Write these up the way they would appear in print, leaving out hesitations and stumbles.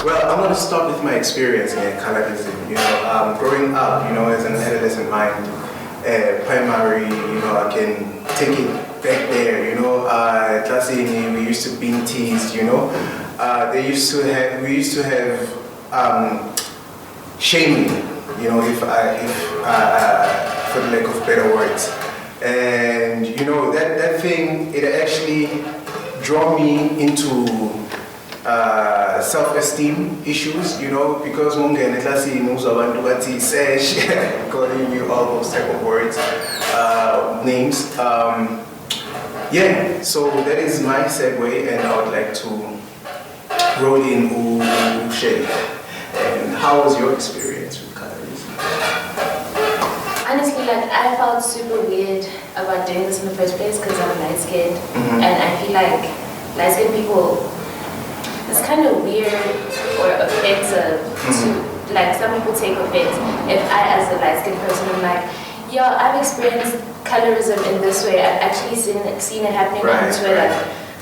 Well, I'm going to start with my experience in colorism. Growing up, as an adolescent mind, primary, I can take it back there, classically we used to being teased, we used to have shaming, if for the lack of better words. And that thing, it actually drew me into self-esteem issues, because calling you all those type of words, names. So that is my segue, and I would like to roll in Shelly. And how was your experience with colorism? Honestly, I felt super weird about doing this in the first place because I'm light-skinned, and I feel like light-skinned people, it's kind of weird or offensive to, some people take offense if I, as a light-skinned person, I'm like, yeah, I've experienced colorism in this way. I've actually seen it happening on Twitter,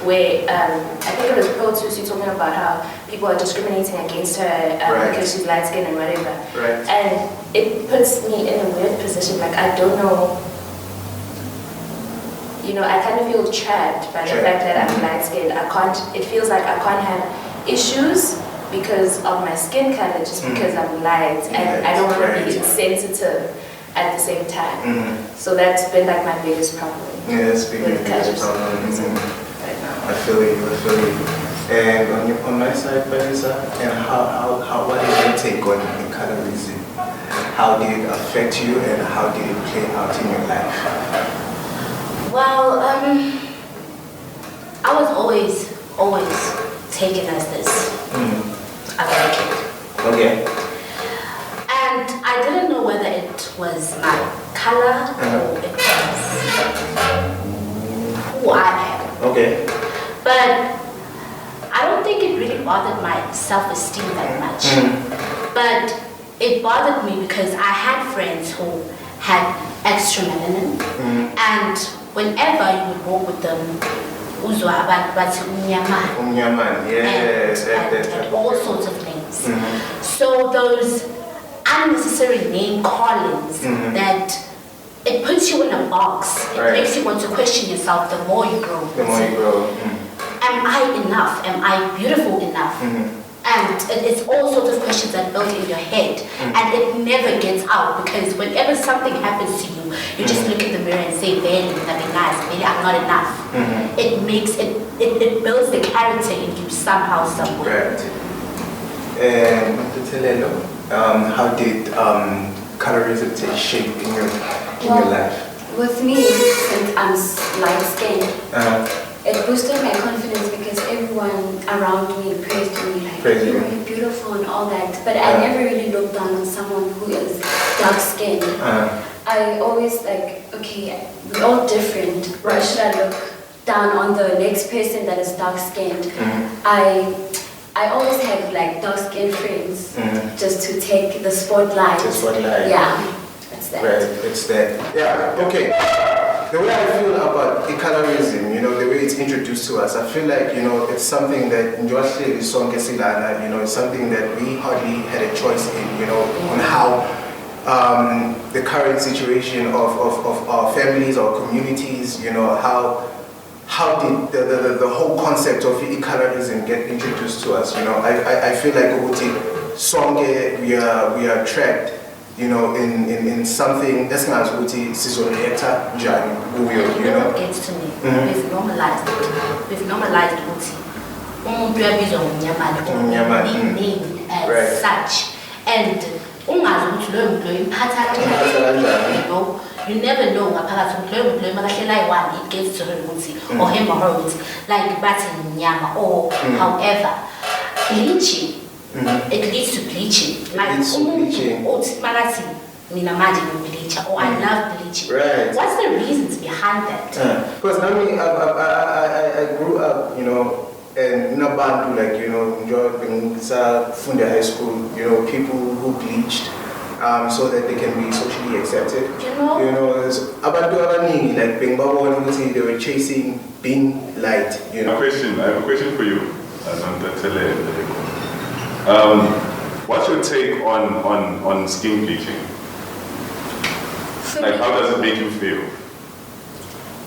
where I think it was Pro Tusi talking about how people are discriminating against her because she's light-skinned and whatever. And it puts me in a weird position, I don't know, I kind of feel trapped by the fact that I'm light-skinned. It feels like I can't have issues because of my skin color just because I'm light, and I don't want to be insensitive at the same time. So that's been my biggest problem. Yeah, that's been your biggest problem. Right now. I feel you. And on my side, Palesa, and what did you take on colorism? How did it affect you, and how did it play out in your life? Well, I was always taken as this American. Okay. And I didn't know whether it was my color or it was who I am. Okay. But I don't think it really bothered my self-esteem that much. But it bothered me because I had friends who had extra melanin, and whenever you would walk with them, and all sorts of things. So those unnecessary name callings that it puts you in a box. It makes you want to question yourself the more you grow. Am I enough? Am I beautiful enough? And it's all sorts of questions that build in your head, and it never gets out, because whenever something happens to you, you just look in the mirror and say, "Barely, nothing nice. Maybe I'm not enough." It makes it builds the character in you somehow, somewhere. And how did colorism take shape in your life? With me, since I'm light-skinned, it boosted my confidence because everyone around me praised me, you're beautiful and all that. But I never really looked down on someone who is dark-skinned. I always okay, we're all different. Why should I look down on the next person that is dark-skinned? I always have dark-skinned friends just to take the spotlight. Yeah, it's that. It's that. Yeah, okay. The way I feel about colorism, the way it's introduced to us, I feel like, it's something that it's something that we hardly had a choice in, on how the current situation of our families, our communities, how did the whole concept of colorism get introduced to us? I feel like we are trapped, in something that's not what is reactor njani kuyo, What gets to me, we've normalized it. We've normalized it. Umuntu uyabizwa ngomnyamani, being named as such, and ungazi ukuthi loyo muntu imphatha kanjani. You never know ngaphakathi ukuthi loyo muntu makahlela ayi-one, it gets to her ukuthi or him or her ukuthi bathi mnyama, or however. Bleaching, it leads to bleaching. Mina manje bleacher, or I love bleaching. What's the reasons behind that? Because I grew up, and nabantu from high school, people who bleached, so that they can be socially accepted. Abantu abaningi they were chasing being light. I have a question for you. What's your take on skin bleaching? Like, how does it make you feel?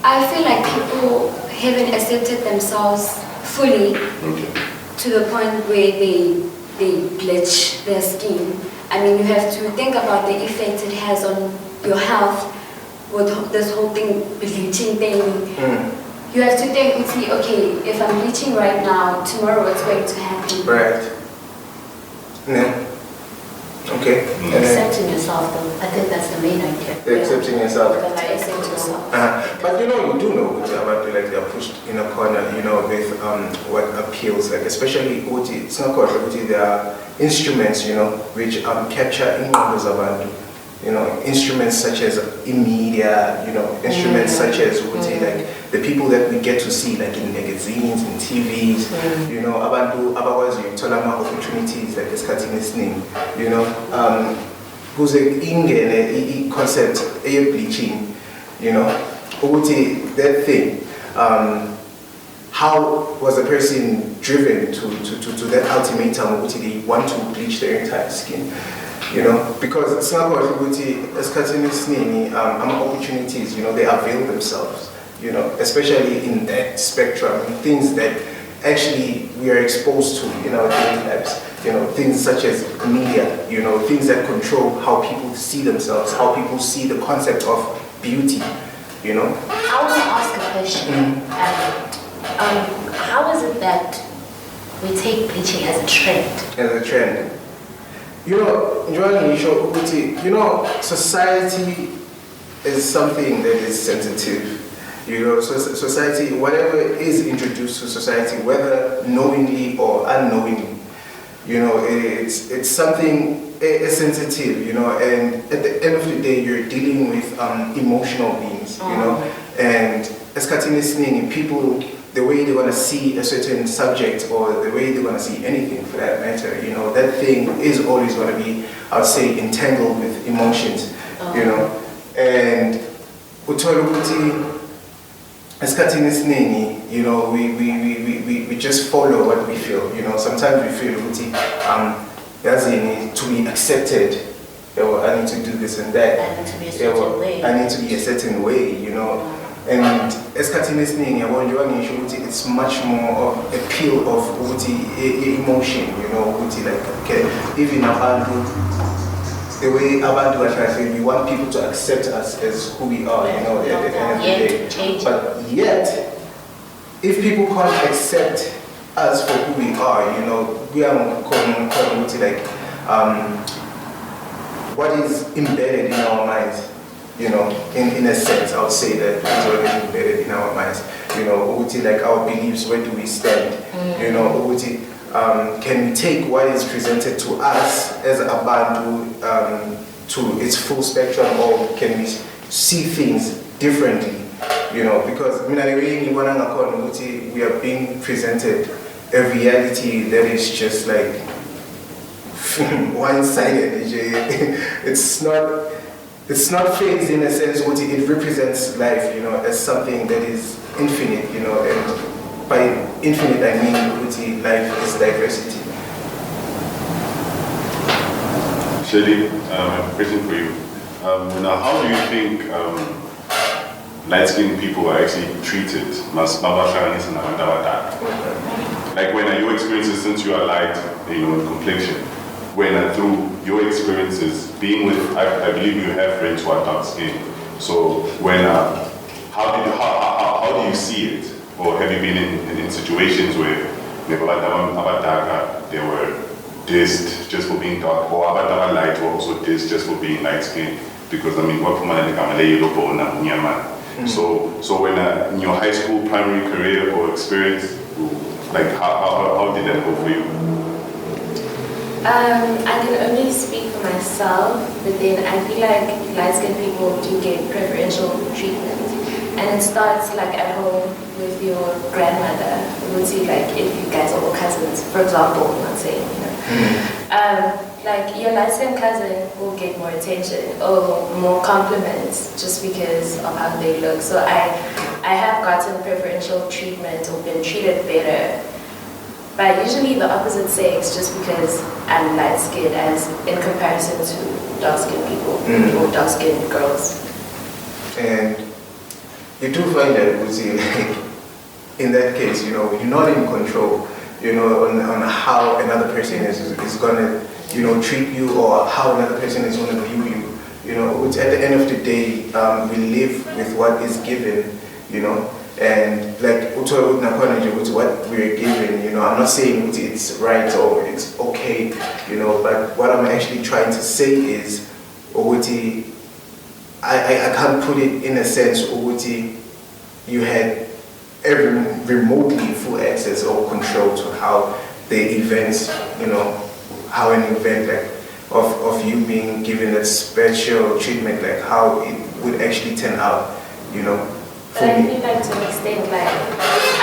I feel like people haven't accepted themselves fully to the point where they bleach their skin. I mean, you have to think about the effect it has on your health with this whole thing, bleaching thing. You have to think, see, okay, if I'm bleaching right now, tomorrow what's going to happen? Right. Yeah. Okay. Accepting yourself, though. I think that's the main idea. Accepting yourself. Accept yourself. But you know about like they're pushed in a corner, with what appeals, like especially it's not called there are instruments, which capture images about instruments such as media, instruments such as like the people that we get to see like in magazines, in TVs, abantu abakwazi ukuthola ama opportunities like esikhathini esiningi, kuze ingene i-concept eye-bleaching, ukuthi that thing, how was the person driven to that ultimatum ukuthi they want to bleach their entire skin? Because it's not about opportunities, they avail themselves, especially in that spectrum, things that actually we are exposed to in our daily lives, things such as media, things that control how people see themselves, how people see the concept of beauty, I want to ask a question. How is it that we take bleaching as a trend? As a trend. Society is something that is sensitive. Society, whatever is introduced to society, whether knowingly or unknowingly, it's something sensitive, and at the end of the day, you're dealing with emotional beings, and as people, the way they want to see a certain subject or the way they want to see anything for that matter, that thing is always going to be, I would say, entangled with emotions, and we just follow what we feel, sometimes we feel to be accepted, I need to do this and that, I need to be a certain way. I need to be a certain way, and it's much more of appeal of emotion, like even the way abantu are trying, we want people to accept us as who we are, at the end of the day. But yet, if people can't accept us for who we are, we are like what is embedded in our minds. In a sense, I would say that it's already embedded in our minds. Like our beliefs, where do we stand? Can we take what is presented to us as a bandu to its full spectrum, or can we see things differently? Because we are being presented a reality that is just like one-sided. It's not phased in a sense, it represents life, as something that is infinite, and by infinite I mean life is diversity. Shelly, a question for you. Now, how do you think light-skinned people are actually treated? Like, when are your experiences, since you are light, complexion, when through your experiences being with, I believe you have friends who are dark skinned. So when how do you see it, or have you been in situations where they were dissed just for being dark, or light were also dissed just for being light skinned? Because so when in your high school, primary career or experience, like how did that go for you? I can only speak for myself, but then I feel like light-skinned people do get preferential treatment. And it starts like at home with your grandmother. You would see like if you guys are all cousins, for example, I'm not saying, like your light-skinned cousin will get more attention or more compliments just because of how they look. So I have gotten preferential treatment or been treated better But usually the opposite sex, just because I'm light skinned as in comparison to dark skinned people or dark skinned girls. And you do find that, Uzi, like, in that case, you know, you're not in control, you know, on how another person is gonna, you know, treat you or how another person is gonna view you. You know, at the end of the day, we live with what is given, you know, and like what we're given, you know, I'm not saying it's right or it's okay, you know, but what I'm actually trying to say is, I can't put it in a sense, you had remotely full access or control to how the events, you know, how an event like of you being given that special treatment, like how it would actually turn out, you know. But I feel like to an extent, like,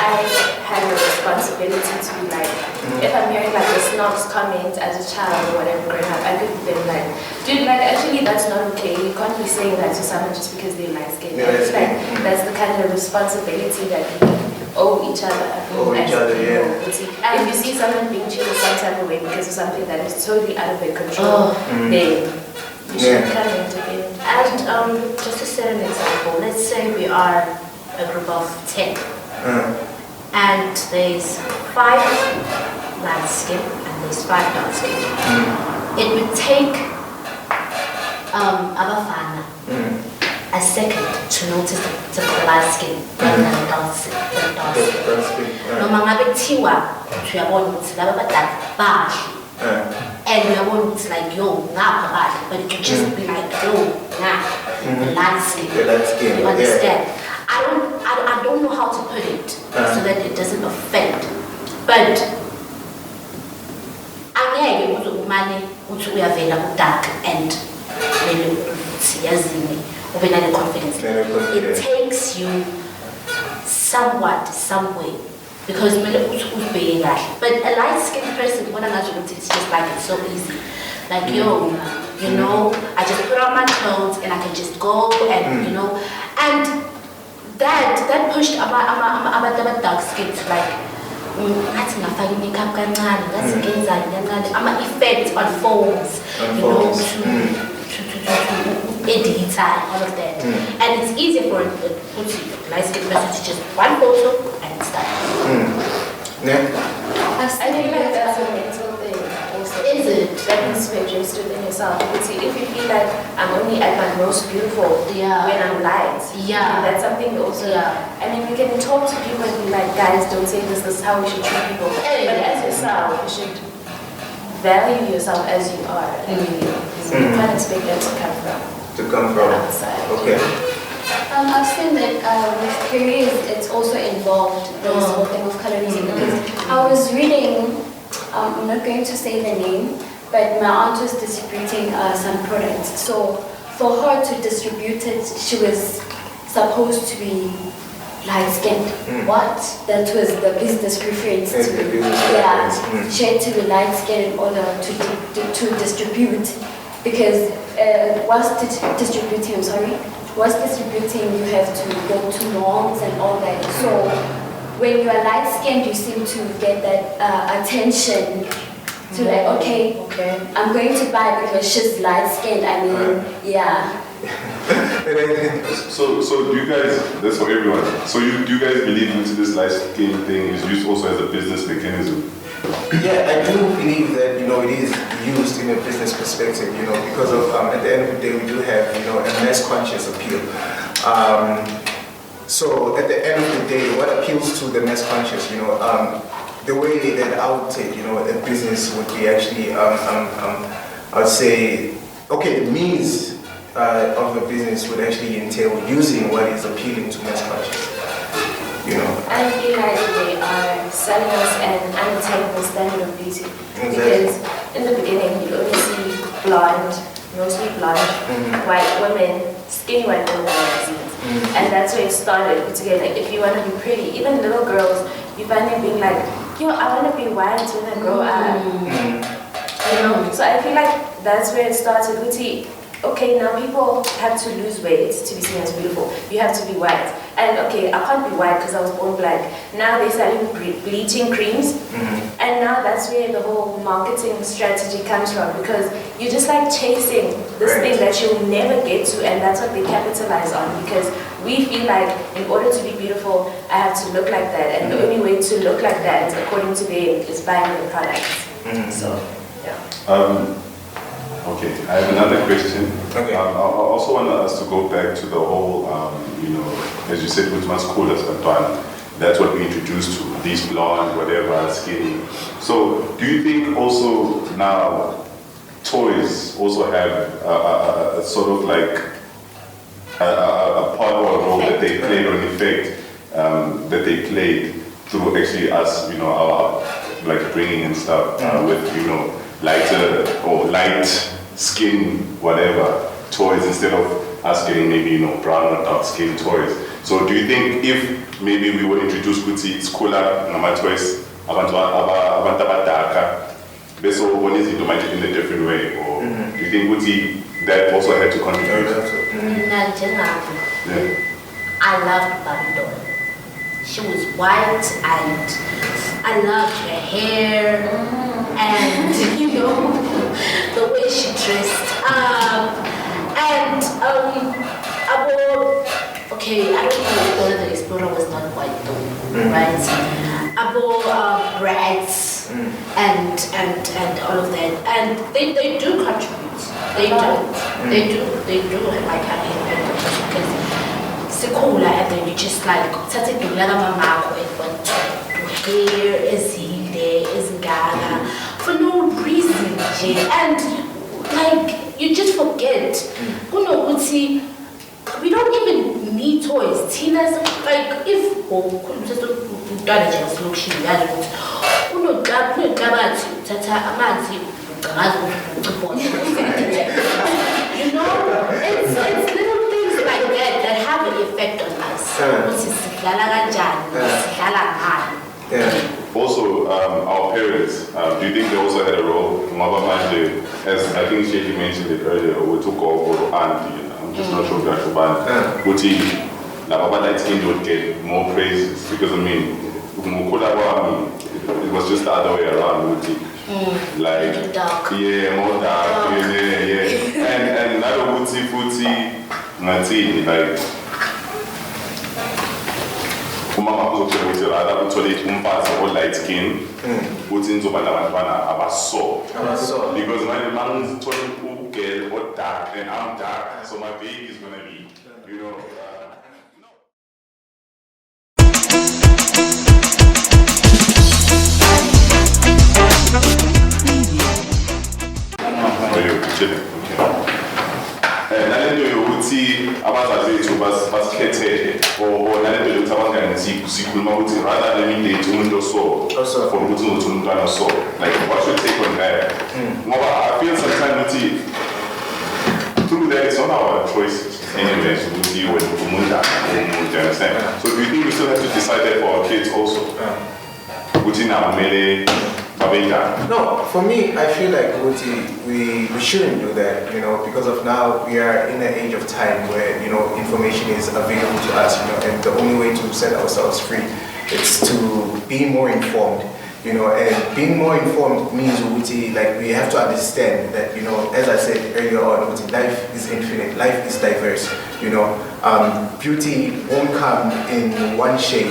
I had a responsibility to be like, if I'm hearing like the snobs comment as a child or whatever growing up, I could have been like, dude, like, actually that's not okay. You can't be saying that to someone just because they're light skinned. Yeah, it's like, that's the kind of responsibility that we owe each other. Yeah. If you see someone being treated some type of way because of something that is totally out of their control, then you should kind of intervene. And just to set an example, let's say we are a group of 10, and there's 5 light skin and there's 5 dark skin. It would take Abafana a second to notice the light skin rather than the dark skin. Noma ngabe kuthiwa uyabona ukuthi laba badala bahle. And we are going to like, yo, but it could just be like, yo, the light skin. You understand? I don't know how to put it so that it doesn't offend. But angeke uzumane uthi uyavela ku-dark and ube nale confidence. It takes you somewhat, some way. Because but a light skinned person, it's just like it's so easy. Like, yo, you know, I just put on my clothes and I can just go and you know, and that pushed about dark skin to like effect on phones, you know, to edit and all of that. And it's easier for a light skinned person to just one photo and it's done. I feel like that's a mental thing also. Is it? That needs to be addressed within yourself. If you feel like I'm only at my most beautiful when I'm light, that's something also. I mean, we can talk to people and be like, guys, don't say this is how we should treat people. But as yourself, you should value yourself as you are. So you can't expect that to come from outside. Okay. I've seen that with careers, it's also involved, this whole thing of colorism. Because I was reading, I'm not going to say the name, but my aunt was distributing some products. So for her to distribute it, she was supposed to be light-skinned. What? That was the business reference. She had to be light-skinned in order to distribute. Because whilst distributing, you have to go to norms and all that. So when you are light-skinned, you seem to get that attention to like, okay, I'm going to buy it because she's light-skinned. I mean, So do you guys, that's for everyone, so do you guys believe into this light skin thing is used also as a business mechanism? Yeah, I do believe that, you know, it is used in a business perspective, you know, because of, at the end of the day, we do have, you know, a mass conscious appeal. So at the end of the day, what appeals to the mass conscious, you know, the way that I would take, you know, a business would be actually, I would say, okay, the means of a business would actually entail using what is appealing to mass conscious. You know. I feel like they are selling us an unattainable standard of beauty. Because in the beginning, you only see blonde, mostly blonde, white women, skinny white women in magazines. And that's where it started. Like, if you want to be pretty, even little girls, you find them being like, yo, I want to be white when I grow up. You know? So I feel like that's where it started. okay, now people have to lose weight to be seen as beautiful. You have to be white. And okay, I can't be white because I was born black. Now they're selling bleaching creams. And now that's where the whole marketing strategy comes from, because you're just like chasing this thing that you'll never get to, and that's what they capitalize on, because we feel like in order to be beautiful, I have to look like that. And the only way to look like that, according to them, is buying the products. So, yeah. Okay, I have another question. Okay. I also want us to go back to the whole, as you said, with my school as Antoine, that's what we introduced to, these blonde, whatever, skinny. So, do you think also now toys also have a sort of like a part or a role that they played, or an effect that they played through actually us, our like bringing and stuff with, lighter or light skin, whatever, toys, instead of us getting maybe, brown or dark skin toys. So do you think if maybe we were introduced to scholar nama toys, abantu abadaka, beso one is into magic in a different way, or do you think that also had to contribute? Yeah. I loved Barbie doll. She was white and I loved her hair and the way she dressed. Okay, I don't know whether the Explorer was not white though, right? I bought brats and all of that, and they do contribute. They do like having impact, because it's cool, and then you just like started to learn about Marco and what hair is he there, is Gaga for no reason, and like you just forget. We don't even need toys. Tina's like if it's little things like that have an effect on us. Also, our parents, do you think they also had a role? As I think Shelly mentioned it earlier, we took over auntie, I'm just not sure if that's Baba light skin would get more praises, because it was just the other way around. Like, dark. Yeah, more dark, yeah. And another like, umama kuzokuthi ukuthi rather uthole umfazi o light skin uthi nizoba nabantwana abaso, because manje mangizithola ugirl o dark and I'm dark, so my baby is gonna be nalento yokuthi abazazi bethu basikhethele or nalento yokuthi abangani sikhuluma ukuthi rather than imidate umuntu oso for ukuthi uzothola umntwana oso, like what's your take on that? Ngoba I feel sometimes ukuthi through that it's not our choices anyways, ukuthi umuntu, you understand? So do you think we still have to decide that for our kids also? Ukuthi na kumele No, for me, I feel like we shouldn't do that, because of now we are in an age of time where, information is available to us, and the only way to set ourselves free is to be more informed, and being more informed means, like, we have to understand that, as I said earlier on, life is infinite, life is diverse, beauty won't come in one shade,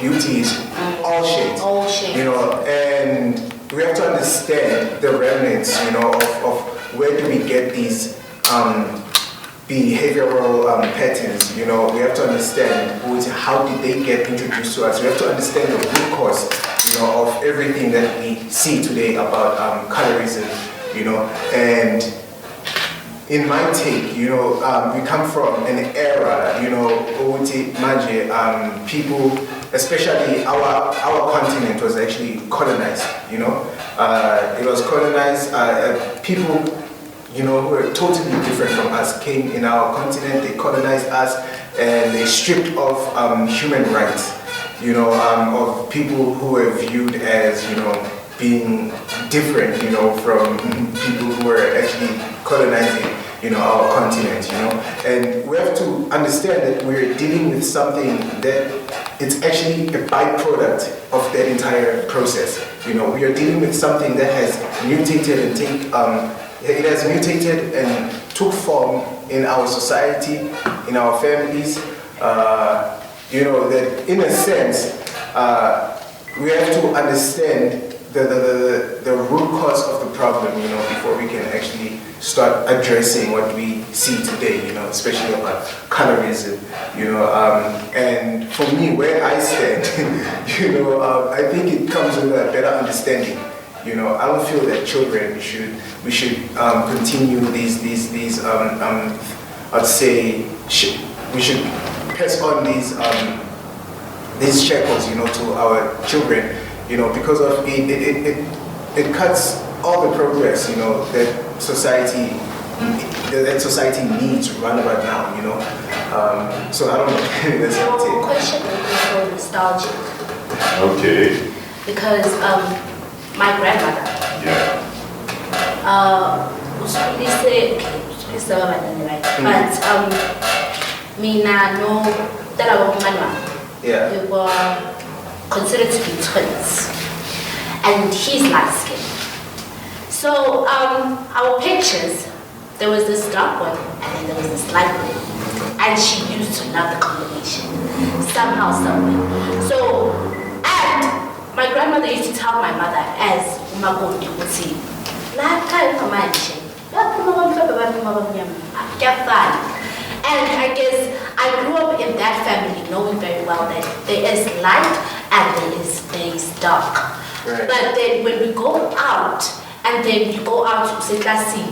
beauty is all shades, and we have to understand the remnants, of where do we get these behavioral patterns, we have to understand how did they get introduced to us. We have to understand the root cause, of everything that we see today about colorism, and in my take, we come from an era, people, especially our continent was actually colonized, it was colonized, people, who were totally different from us came in our continent, they colonized us, and they stripped off human rights, of people who were viewed as, being different, from people who were actually colonizing our continent, and we have to understand that we're dealing with something that it's actually a byproduct of that entire process. We are dealing with something that has mutated and took form in our society, in our families. That in a sense, we have to understand the root cause of the problem, before we can actually start addressing what we see today, especially about colorism, and for me, where I stand, I think it comes with a better understanding. I don't feel that children we should continue these I'd say we should pass on these shackles, to our children, because of it cuts all the progress, that society needs right about now, so I don't know. That's Your question is so nostalgic. Okay. Because my grandmother, but Mina no we were considered to be twins, and he's light skinned. So our pictures, there was this dark one and then there was this light one, and she used to love the combination somehow, someway. So, and my grandmother used to tell my mother as Umagondi would say, and I guess I grew up in that family knowing very well that there is light and there is dark. Right. But then when we go out, and then you go out to Setlasi,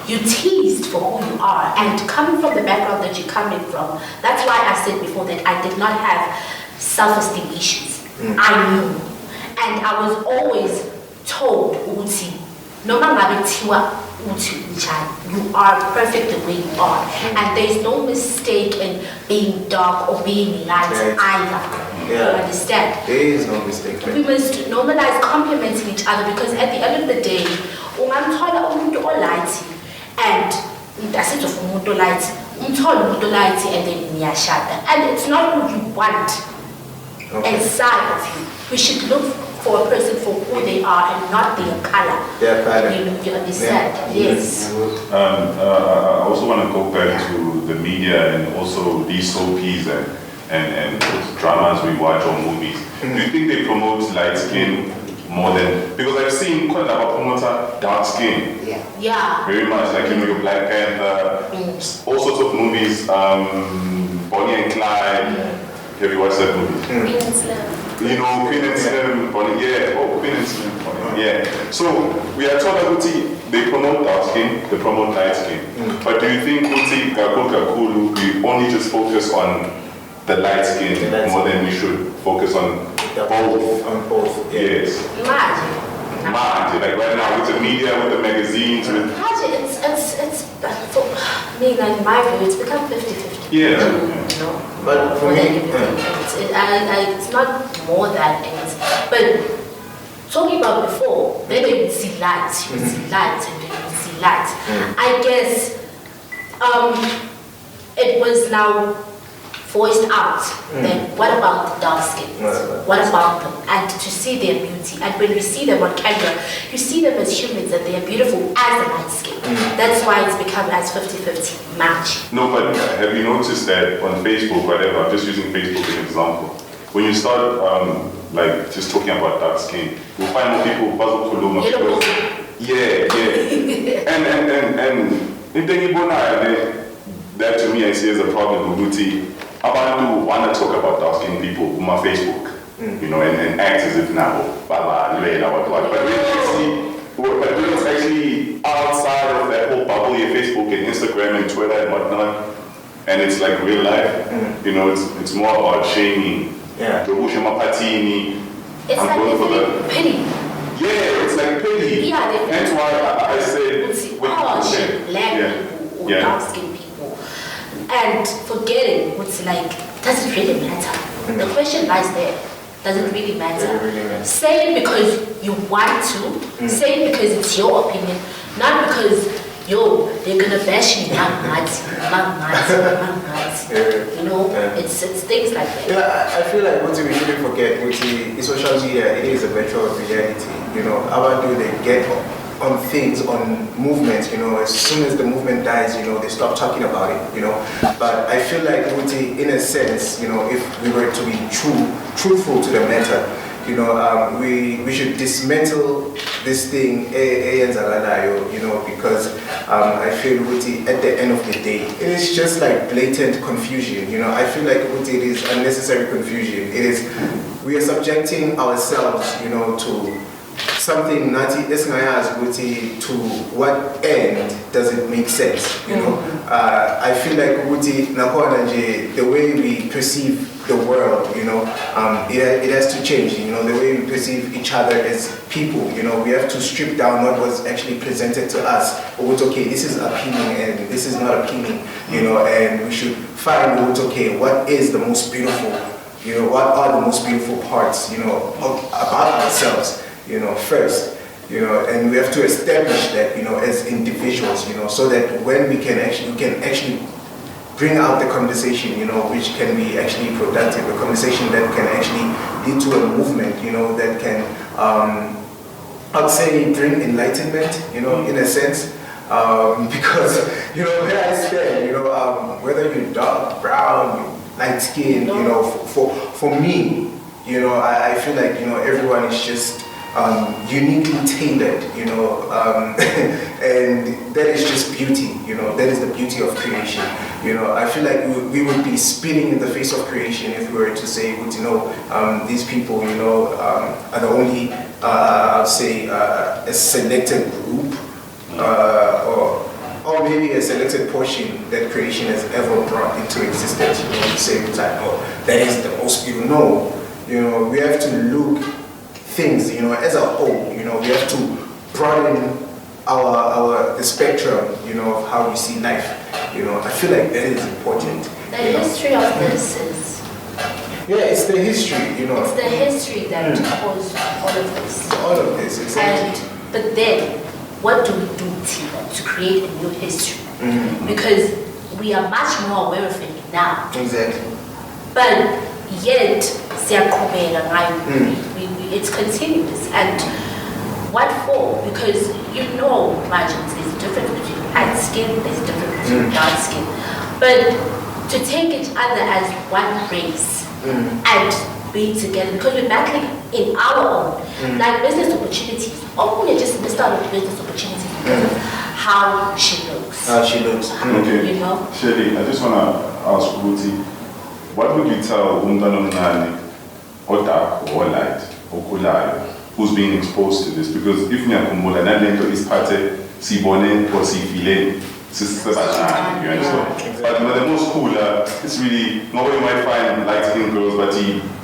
you're teased for who you are, and coming from the background that you're coming from, that's why I said before that I did not have self-esteem issues. I knew, and I was always told, Uti, no matter you are perfect the way you are, and there's no mistake in being dark or being light either. You understand? There is no mistake. We must normalize complimenting each other, because at the end of the day, and that's it of umuntu light, and then and it's not who you want inside of you. We should look for a person for who they are and not their color. Their color. You understand? Yes. I also want to go back to the media and also these soapies and dramas we watch or movies. Do you think they promote light skin more than, because I've seen quite a lot of promoter dark skin. Yeah. Very much like your Black Panther, all sorts of movies, Bonnie and Clyde. Have you watched that movie? Queen and Slim. Queen and Slim, Bonnie, Queen and Slim, Bonnie, So we are told that they promote dark skin, they promote light skin. But do you think we only just focus on the light skin more than we should focus on both? On both. Yes. Imagine, like right now with the media, with the magazines, with it's for me, like in my view, it's become 50-50. But for me, it's not more than it. But talking about before, then they would see lights, you would see lights, and then you would see lights. I guess it was now voiced out. Then what about the dark skin? What about them? And to see their beauty. And when you see them on camera, you see them as humans and they are beautiful as a light skin. That's why it's become as 50-50 match. No, but have you noticed that on Facebook, whatever, I'm just using Facebook as an example, when you start like just talking about dark skin, you'll find more people who and that to me I see as a problem with Abantu who want to talk about dark skinned people on my Facebook, and act as if now, but when it's actually outside of that whole bubble, your Facebook and Instagram and Twitter and whatnot, and it's like real life, it's more about shaming. It's I'm like going for the pity. Yeah, it's like pity. Yeah, that's why I said black people or dark skinned people. And forgetting what's like, does it really matter? The question lies there. Does it really matter? Say it because you want to. Say it because it's your opinion. Not because yo, they're gonna bash me, you know, it's things like that. Yeah, I feel like what we shouldn't forget, which is social media, it is a virtual reality. You know, how do they get on things, on movements, you know, as soon as the movement dies, you know, they stop talking about it, you know. But I feel like, in a sense, you know, if we were to be truthful to the matter, you know, we should dismantle this thing, you know, because I feel at the end of the day, it is just like blatant confusion, you know. I feel like it is unnecessary confusion. It is, we are subjecting ourselves, you know, to something nati to what end does it make sense, you know. I feel like the way we perceive the world, you know, it has to change, you know, the way we perceive each other as people, you know. We have to strip down what was actually presented to us, or what's okay, this is appealing and this is not appealing, you know, and we should find what is the most beautiful, you know, what are the most beautiful parts, you know, about ourselves, you know, first, you know, and we have to establish that, you know, as individuals, you know, so that when we can actually bring out the conversation, you know, which can be actually productive, a conversation that can actually lead to a movement, you know, that can, I would say, bring enlightenment, you know, in a sense, because, you know, where I stand, you know, whether you're dark, brown, light skin, you know, for me, you know, I feel like, you know, everyone is just uniquely tailored, you know, and that is just beauty, you know, that is the beauty of creation, you know. I feel like we would be spitting in the face of creation if we were to say, you know, these people, you know, are the only, I'll say, a selected group, or maybe a selected portion that creation has ever brought into existence, you know, to say, oh, that is the most beautiful. No, you know, we have to look things, you know, as a whole, you know, we have to broaden the spectrum, you know, of how we see life, you know. I feel like that is important. The history of this is... Yeah, it's the history, you know. It's the history that caused all of this. All of this, exactly. But then, what do we do to create a new history? Because we are much more aware of it now. Exactly. But yet, it's continuous. And what for? Because you know, margins, there's a difference between light skin, there's a difference between dark skin. But to take each other as one race and be together, because we're battling in our own, like business opportunities. We just missed out on business opportunities because of how she looks. Okay. You know? Shelly, I just want to ask Ruti, what would you tell Umdana or dark or light or Kulayo who's being exposed to this? Because if Nyakumula Nalento is part of Sibone or Sifile, you understand? But the most cooler, it's really, nobody might find light-skinned girls, but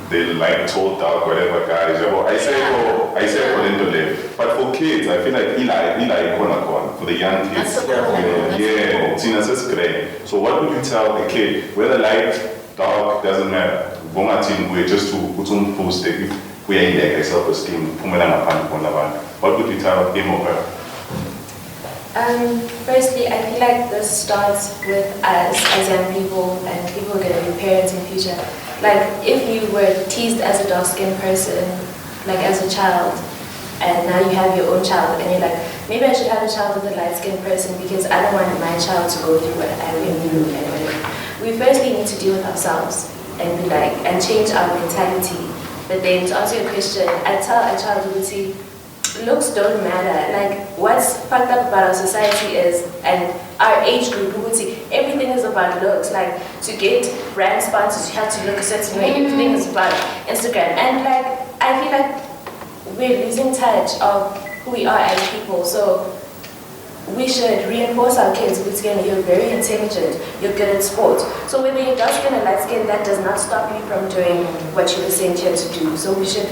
they like tall, dark, whatever guys. I say for them to live. But for kids, I feel like Eli for the young kids. Tina says great. So what would you tell a kid, whether light, dark, doesn't matter. We're just to put on post if we are in like self-esteem, what would you tell him or her? Firstly, I feel like this starts with us as young people, and people are going to be parents in future. Like, if you were teased as a dark-skinned person, like as a child, and now you have your own child, and you're like, maybe I should have a child with a light-skinned person because I don't want my child to go through what I went through. We firstly need to deal with ourselves and be like, and change our mentality. But then to answer your question, I tell a child, looks don't matter. Like, what's fucked up about our society is, and our age group, everything is about looks. Like, to get brand sponsors, you have to look a certain way. Everything is about Instagram. And like, I feel like we're losing touch of who we are as people. So we should reinforce our kids with you're very intelligent, you're good at sports. So whether you're dark skin or light skin, that does not stop you from doing what you were sent here to do. So we should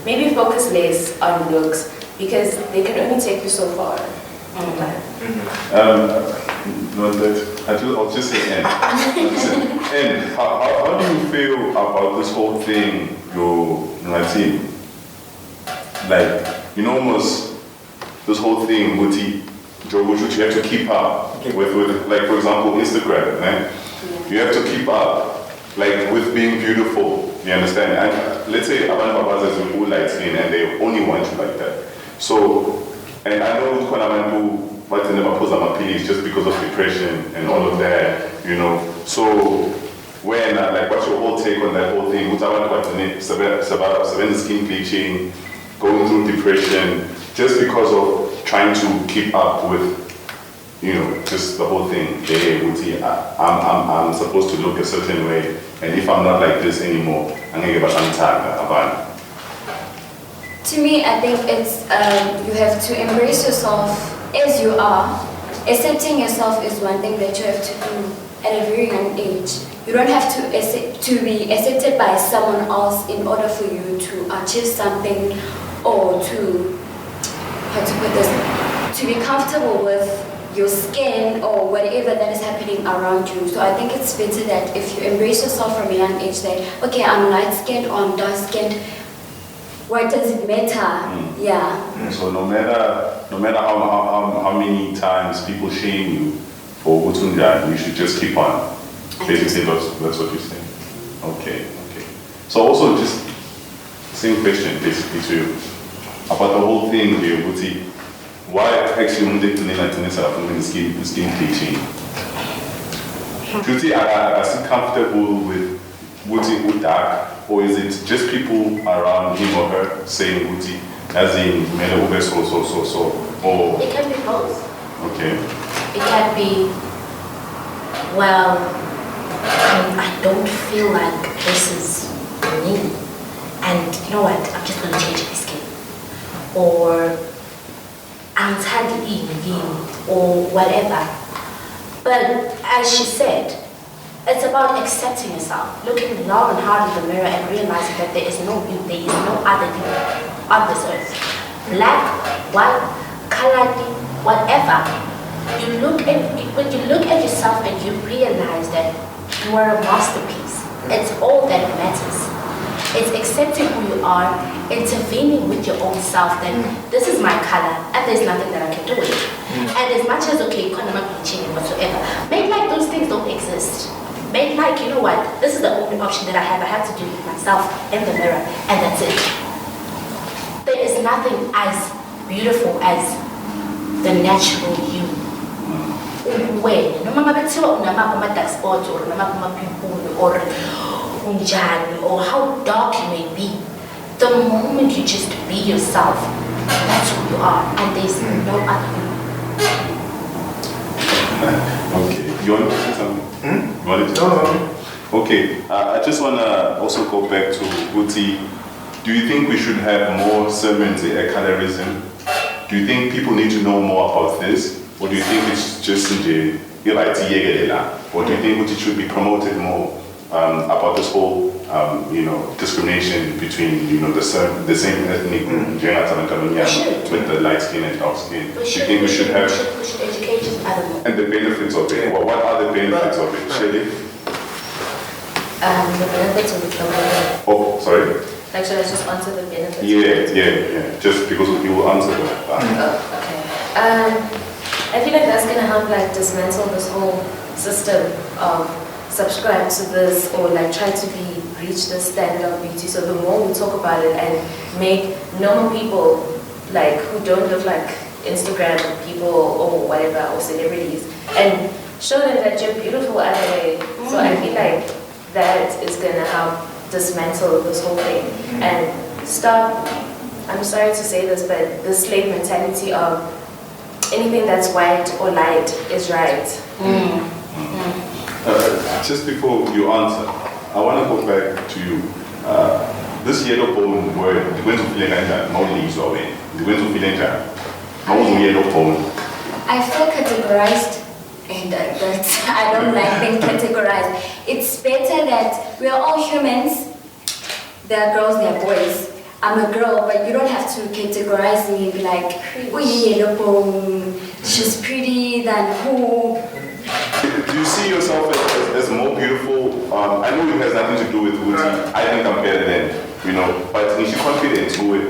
maybe focus less on looks, because they can only take you so far. I'll just say end. And how do you feel about this whole thing, your team? Like, almost this whole thing, Joe, you have to keep up with like, for example, Instagram, right? You have to keep up, like, with being beautiful, you understand? And let's say abantu babas is who light skin and they only want you like that. So, and I know when abantu but never pose on my just because of depression and all of that, you know. So when like what's your whole take on that whole thing? What's about skin bleaching, going through depression, just because of trying to keep up with, you know, just the whole thing. I'm supposed to look a certain way, and if I'm not like this anymore, I'm gonna get about. To me, I think it's you have to embrace yourself as you are. Accepting yourself is one thing that you have to do at a very young age. You don't have to be accepted by someone else in order for you to achieve something or to, how to put this, to be comfortable with your skin or whatever that is happening around you. So I think it's better that if you embrace yourself from a young age that, okay, I'm light-skinned or I'm dark-skinned, what does it matter? Yeah. So no matter how many times people shame you for Utunja, you should just keep on. Basically, that's what you're saying. Okay. So also just same question basically to you about the whole thing here, Uti. Why actually did the skin bleaching? Uti, are you comfortable with Uti dark? Or is it just people around him or her saying Uti, as in Mele Ube so? Or It can be both. Okay. It can be, well, I don't feel like this is me. And you know what, I'm just going to change my skin. Or I'm tired of eating, or whatever. But as she said, it's about accepting yourself, looking long and hard in the mirror and realizing that there is no you, there is no other you on this earth. Black, white, colored, whatever. When you look at yourself and you realize that you are a masterpiece, it's all that matters. It's accepting who you are, intervening with your own self that this is my color and there's nothing that I can do with it. And as much as, okay, you can't bleaching and whatsoever, make like those things don't exist. Make like, you know what, this is the only option that I have to do with myself in the mirror, and that's it. There is nothing as beautiful as the natural you. When no matter what dark spots or pimple or how dark you may be, the moment you just be yourself, that's who you are, and there's no other you. Okay, you want to say something? You wanted to say something? Okay, I just want to also go back to Uti. Do you think we should have more sermons in colorism? Do you think people need to know more about this? Or do you think it's just or do you think it should be promoted more about this whole discrimination between the same ethnic with the light skin and dark skin? Do you think we should have education and the benefits of it? What are the benefits of it, Shelly? The benefits of it. Oh, sorry. Like, should I just answer the benefits? Yeah. Just because you will answer that. Oh, okay. I feel like that's gonna help like dismantle this whole system of subscribe to this or like try to reach this standard of beauty. So the more we talk about it and make normal people like who don't look like Instagram people or whatever or celebrities and show them that you're beautiful either way. So I feel like that is gonna help dismantle this whole thing and stop, I'm sorry to say this, but the slave mentality of anything that's white or light is right. Just before you answer, I want to go back to you. This yellow bone word, when to feel like more leaves away. When to feel like more yellow bone. I feel categorized, and I don't like being categorized. It's better that we are all humans. There are girls, there are boys. I'm a girl, but you don't have to categorize me and be like, oh, yellow bone, she's pretty than who. Do you see yourself as more beautiful? I know it has nothing to do with Uti. I think I'm better than, but is she confident with,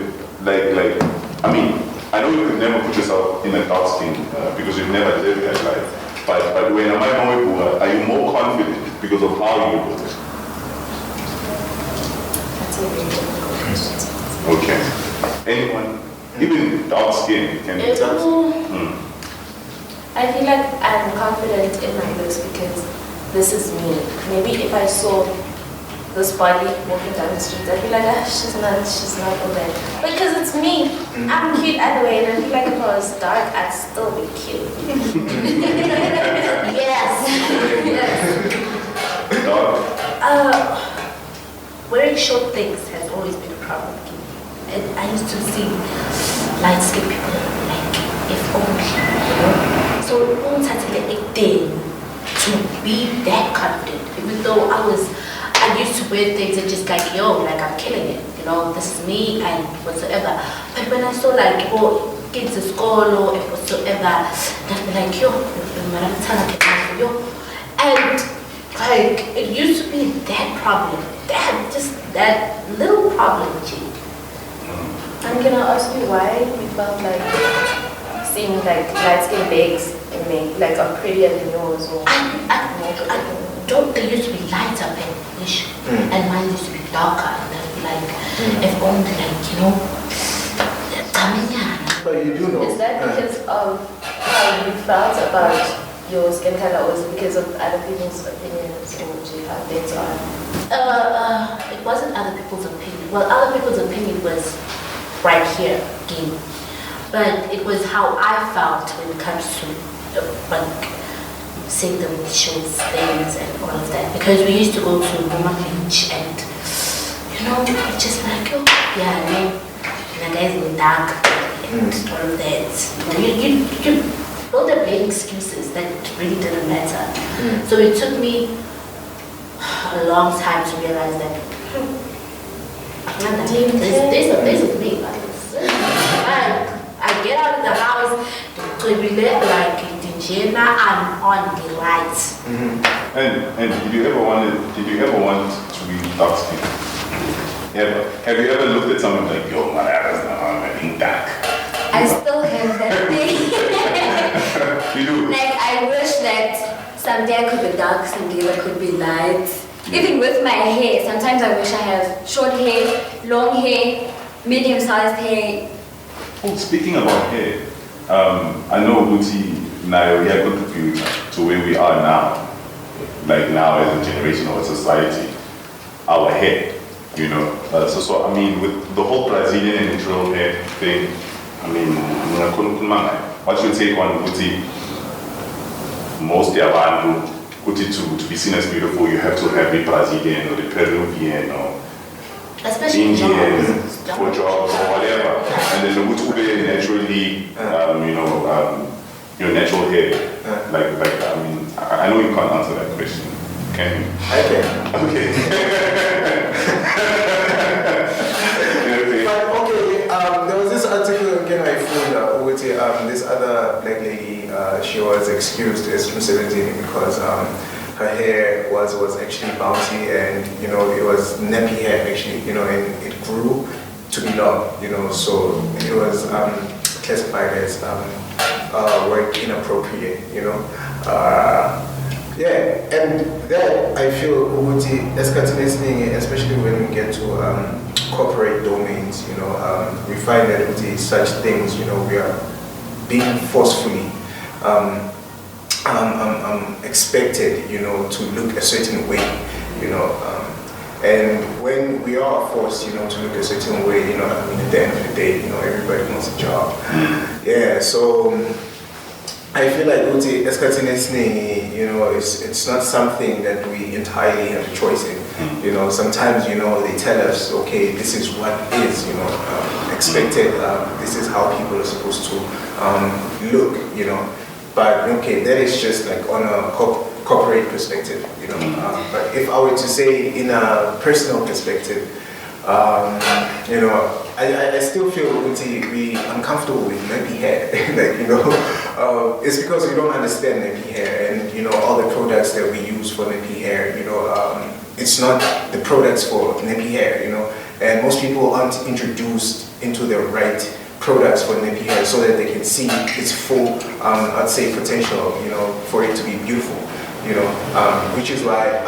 I know you could never put yourself in a dark skin because you've never lived that life. But when am I are you more confident because of how you look? That's a very difficult question. Okay. Anyone? Even dark skin can be tough. I feel like I'm confident in my looks because this is me. Maybe if I saw this body walking down the street, I'd be like, she's not all that. Because it's me. I'm cute anyway, and I feel like if I was dark, I'd still be cute. Yes. Dark? Wearing short things has always been a problem. And I used to see light-skinned people like, if only, you know. So it won't actually a day to be that confident, even though I used to wear things and just like, yo, like I'm killing it, you know, this is me and whatsoever. But when I saw like, kids at school or whatsoever, they'd be like, yo, yo. And like, it used to be that problem, that little problem, G. I'm gonna ask you why you felt like seeing like light-skinned legs and like are prettier than yours or they used to be lighter and mine used to be darker, and they'd be like, if only like, you know, but you do know. Is that because of how you felt about your skin color, or is it because of other people's opinions, or do you have data on? It wasn't other people's opinion. Well, other people's opinion was right here, again. But it was how I felt when it comes to like seeing them show things and all of that. Because we used to go to Boma Beach and you know, it's just like, oh yeah, I mean, the guys in the dark and all of that. You build up many excuses that really didn't matter. So it took me a long time to realize that there's a me. I get out of the house to relate like I'm on the lights. And did you ever want to be dark skinned? Have you ever looked at someone like, yo, my ass I'm being dark? I still have that thing. You do? Like, I wish that someday I could be dark, someday I could be light. Even with my hair, sometimes I wish I have short hair, long hair, medium-sized hair. Oh, speaking about hair, I know Uti now we have contributed to where we are now, like now as a generation or a society, our hair, you know. So I mean, with the whole Brazilian and natural hair thing, I mean, what you take on Uti, most Yavandu, Uti to be seen as beautiful, you have to have the Brazilian or the Peruvian or especially Indian for jobs or whatever, and then the Uti naturally, you know, your natural hair. Like I mean, I know you can't answer that question. Can you? I can. Okay. But okay, there was this article again I found with this other black lady. She was excused as 2017 because her hair was actually bouncy and you know it was nappy hair actually, you know, and it grew to be long, you know, so it was classified as work inappropriate, you know. Yeah, and that I feel especially when we get to corporate domains, you know, we find that with such things, you know, we are being forcefully expected, you know, to look a certain way, you know, and when we are forced, you know, to look a certain way, you know, I mean, at the end of the day, you know, everybody wants a job. Yeah, so I feel like you know, it's not something that we entirely have a choice in. You know, sometimes, you know, they tell us, okay, this is what is, you know, expected. This is how people are supposed to look, you know. But okay, that is just like on a corporate perspective, you know. But if I were to say in a personal perspective, you know, I still feel really uncomfortable with nappy hair. Like, you know, it's because we don't understand nappy hair and, you know, all the products that we use for nappy hair, you know, it's not the products for nappy hair, you know, and most people aren't introduced into the right products for nappy hair so that they can see its full, I'd say, potential, you know, for it to be beautiful, you know, which is why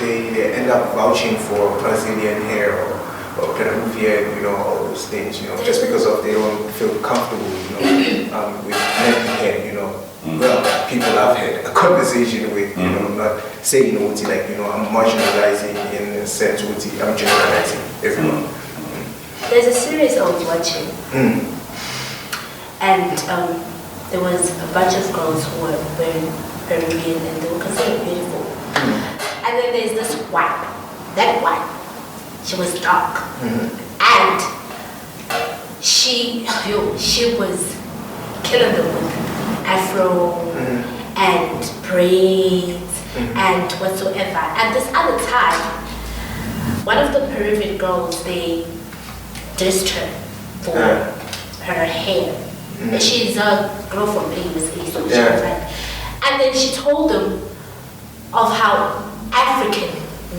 they end up vouching for Brazilian hair or Peruvian, you know, all those things, you know, just because of they don't feel comfortable, you know, with nappy hair, you know. Well, people I've had a conversation with, you know, not saying, you know, like, you know, I'm marginalizing in a sense, I'm generalizing everyone. There's a series I was watching, and there was a bunch of girls who were wearing Peruvian and they were considered beautiful. And then there's this one, that one, she was dark, and she was killing them with afro and braids and whatsoever. And this other time, one of the Peruvian girls, they dissed her for her hair. And she's a girl from AUSA, so she was like, and then she told them of how African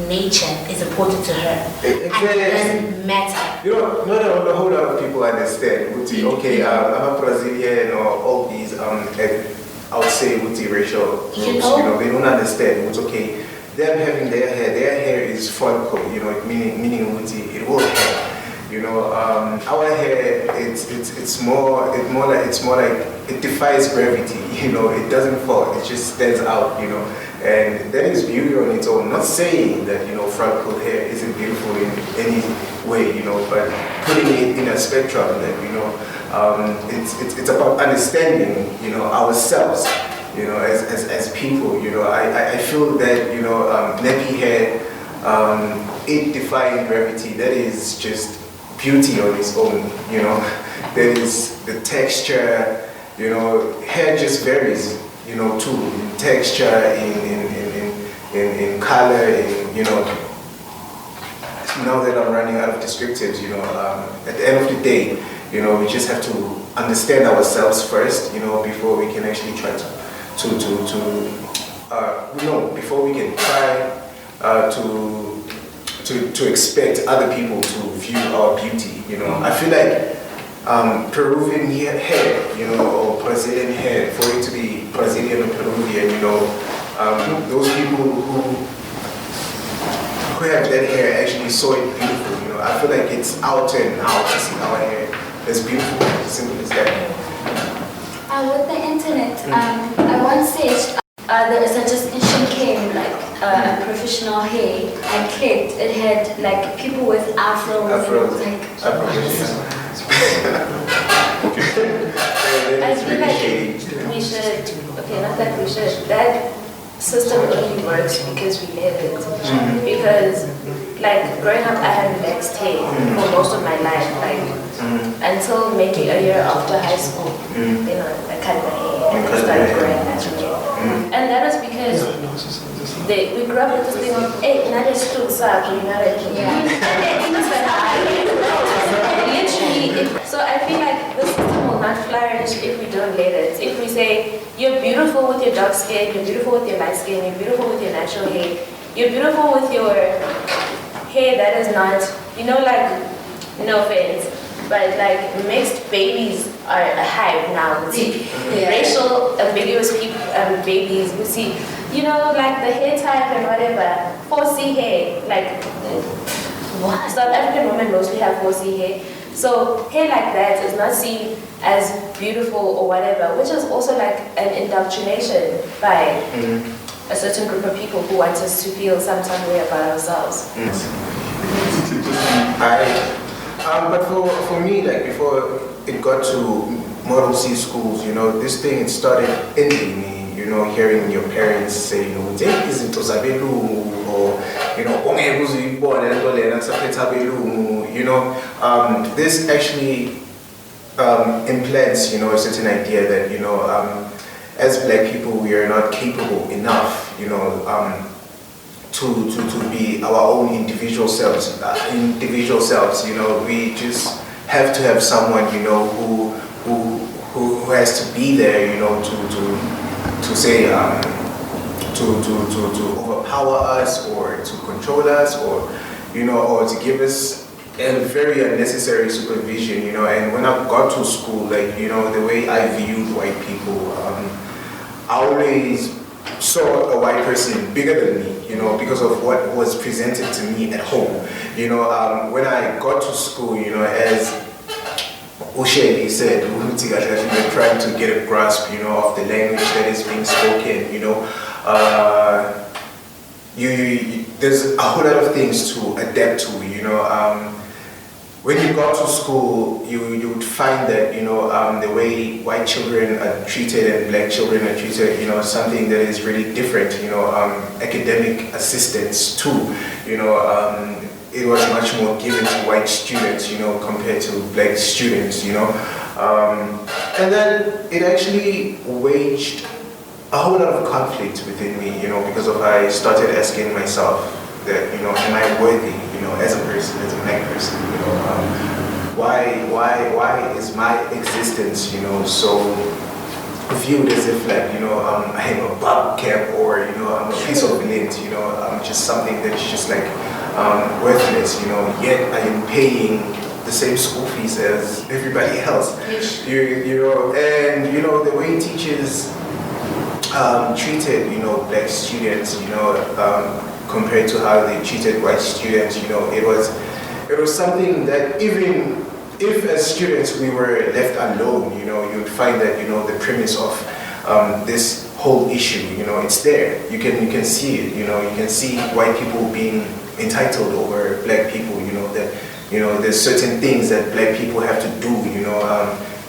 nature is important to her. And it doesn't matter. You know, not a whole lot of people understand. Okay, I'm a Brazilian or all these, I would say, racial groups, you know, they don't understand. It's okay. Them having their hair is follicle, you know, meaning it will hair. You know, our hair, it's more like it defies gravity. You know, it doesn't fall. It just stands out. You know, and that is beauty on its own. Not saying that, you know, follicle hair isn't beautiful in any way. You know, but putting it in a spectrum that, you know, it's about understanding, you know, ourselves. You know, as people. You know, I feel that, you know, nappy hair, it defying gravity. That is just beauty on its own, you know. There is the texture, you know, hair just varies, you know, too, in texture, in color, you know. Now that I'm running out of descriptives, you know, at the end of the day, you know, we just have to understand ourselves first, you know, before we can actually try before we can try to expect other people to view our beauty, you know. I feel like Peruvian hair, you know, or Brazilian hair, for it to be Brazilian or Peruvian, you know, those people who have that hair actually saw it beautiful, you know. I feel like it's our turn now to see our hair as beautiful, as simple as that. With the internet, I once said there is a suggestion came like professional hair. I clicked. It had like people with afros. Afro. And like I feel like we should, not that we should, that system only works because we live it. Because, like, growing up, I had relaxed hair for most of my life, like, until maybe a year after high school, you know, I cut my hair and it started growing naturally. And that was because we grew up with this thing of, hey, not just Stillz up, you know, literally. So I feel like the system will not flourish if we don't let it. If we say, you're beautiful with your dark skin, you're beautiful with your light skin, you're beautiful with your natural hair, you're beautiful with your hair that is not, you know, like, no offense, but like mixed babies are a hype now. We see racial ambiguous people, babies, we see, you know, like the hair type and whatever, 4C hair, like, what? South African women mostly have 4C hair. So hair like that is not seen as beautiful or whatever, which is also like an indoctrination by a certain group of people who want us to feel some type of way about ourselves. But for me, like before it got to Model C schools, you know, this thing, it started ending me, you know, hearing your parents say, you know, or, you know, this actually implants, you know, a certain idea that, you know, as black people, we are not capable enough, you know, to be our own individual selves, you know. We just have to have someone, you know, who has to be there, you know, to say, to overpower us or to control us, or, you know, or to give us and very unnecessary supervision, you know. And when I got to school, like, you know, the way I viewed white people, I always saw a white person bigger than me, you know, because of what was presented to me at home. You know, when I got to school, you know, as Shelly said, we're trying to get a grasp, you know, of the language that is being spoken, you know. There's a whole lot of things to adapt to, you know. When you got to school, you would find that, you know, the way white children are treated and black children are treated, you know, something that is really different, you know. Academic assistance too, you know, it was much more given to white students, you know, compared to black students, you know. And then it actually waged a whole lot of conflict within me, you know, because I started asking myself that, you know, am I worthy, you know, as a person, as a black person, you know, why is my existence, you know, so viewed as if, like, you know, I'm a bubble cap, or, you know, I'm a piece of lint, you know, I'm just something that's just like worthless, you know, yet I am paying the same school fees as everybody else, you know, and, you know, the way teachers treated, you know, black students, you know, compared to how they treated white students, you know, it was something that even if as students we were left alone, you know, you'd find that, you know, the premise of this whole issue, you know, it's there. You can see it, you know, you can see white people being entitled over black people, you know, that, you know, there's certain things that black people have to do, you know,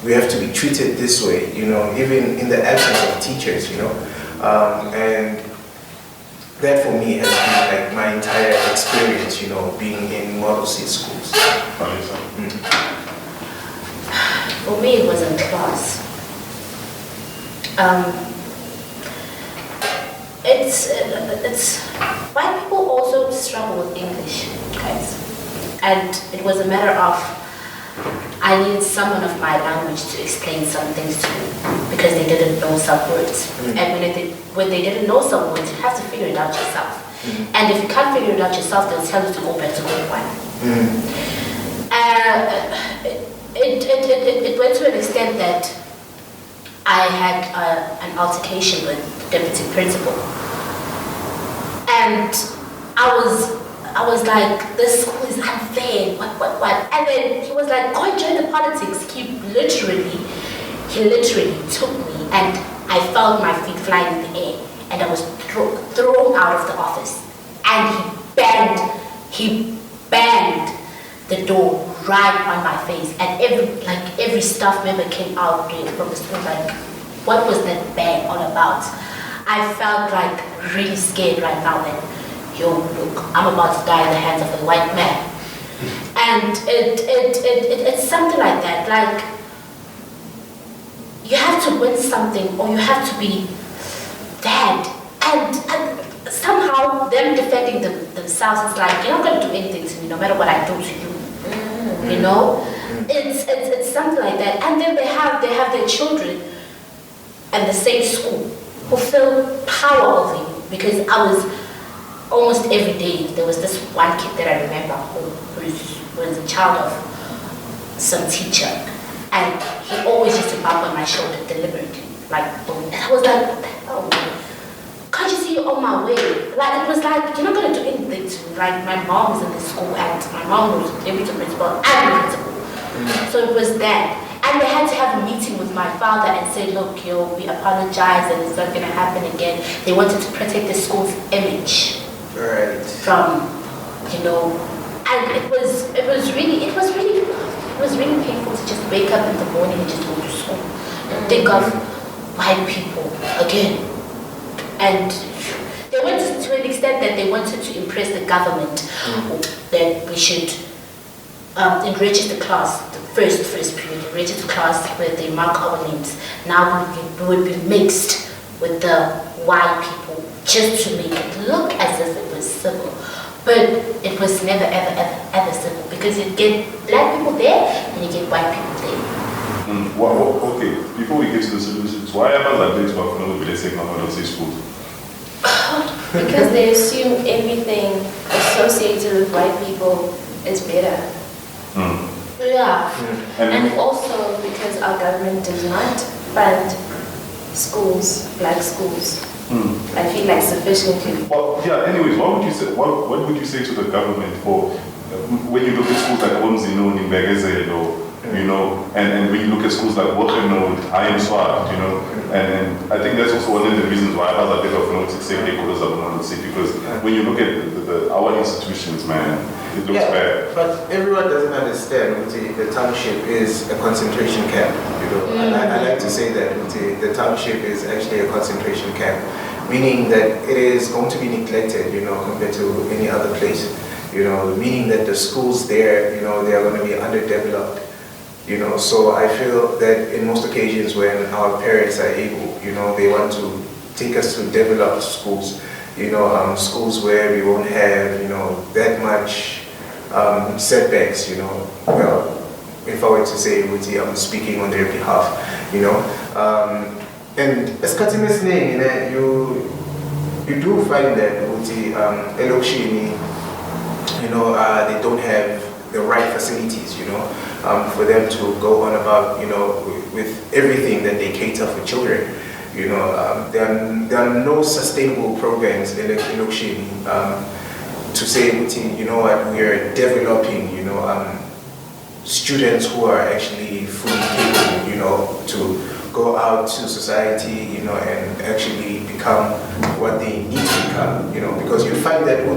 we have to be treated this way, you know, even in the absence of teachers, you know, and that for me has been like my entire experience, you know, being in model C schools. For me, it was in class. It's white people also struggle with English, guys, and it was a matter of I needed someone of my language to explain some things to me because they didn't know some words. And when they didn't know some words, you have to figure it out yourself. And if you can't figure it out yourself, they'll tell you to go back to grade 1. It went to an extent that I had an altercation with the deputy principal. And I was like, this school is unfair, what? And then he was like, go and join the politics. He literally took me, and I felt my feet flying in the air, and I was thrown out of the office. And he banged the door right on my face, and every staff member came out from the school like, what was that bang all about? I felt like really scared right now that, yo, look, I'm about to die in the hands of a white man. And it's something like that, like, you have to win something, or you have to be dead. And somehow them defending themselves is like, you're not going to do anything to me no matter what I do to you. You know? It's something like that. And then they have their children at the same school who feel power over you, because I was almost every day, there was this one kid that I remember who was a child of some teacher, and he always used to bump on my shoulder deliberately, like, and I was like, what the hell? Can't you see you're on my way? Like, it was like, you're not going to do anything to me. Like, my mom was in the school, and my mom was deputy principal and the principal. So it was that. And they had to have a meeting with my father and say, look, yo, we apologize and it's not going to happen again. They wanted to protect the school's image. Right. From, you know, and it was really painful to just wake up in the morning and just go to school and think of white people again. And they went to an extent that they wanted to impress the government that we should enrich the class, the first period, enrich the class where they mark our names. Now we would be mixed with the white people just to make it look as if it was civil. But it was never ever civil, because you get black people there and you get white people there. Well, okay, before we get to the solutions, why am I like this for schools? Because they assume everything associated with white people is better. Yeah. And also because our government does not fund schools, black schools. I feel like sufficiently. Well, yeah. Anyways, what would you say? What would you say to the government for when you look at schools like Omzino, Nimbegezelo, you know, and when you look at schools like Wocheno, I am Swat, you know, and I think that's also one of the reasons why I have a bit of notice because when you look at our institutions, man, it looks bad. But everyone doesn't understand the township is a concentration camp. You know, I like to say that the township is actually a concentration camp, meaning that it is going to be neglected, you know, compared to any other place. You know, meaning that the schools there, you know, they are going to be underdeveloped. You know, so I feel that in most occasions when our parents are able, you know, they want to take us to developed schools. You know, schools where we won't have, you know, that much setbacks, you know. Well, if I were to say, I'm speaking on their behalf, you know. And as Katime's name, you do find that Elokshini, you know, they don't have the right facilities, you know, for them to go on about, you know, with everything that they cater for children. You know, there are no sustainable programs in Elokshini to say, you know what, we are developing, you know, students who are actually fully capable, you know, to go out to society, you know, and actually become what they need to become, you know, because you find that you know,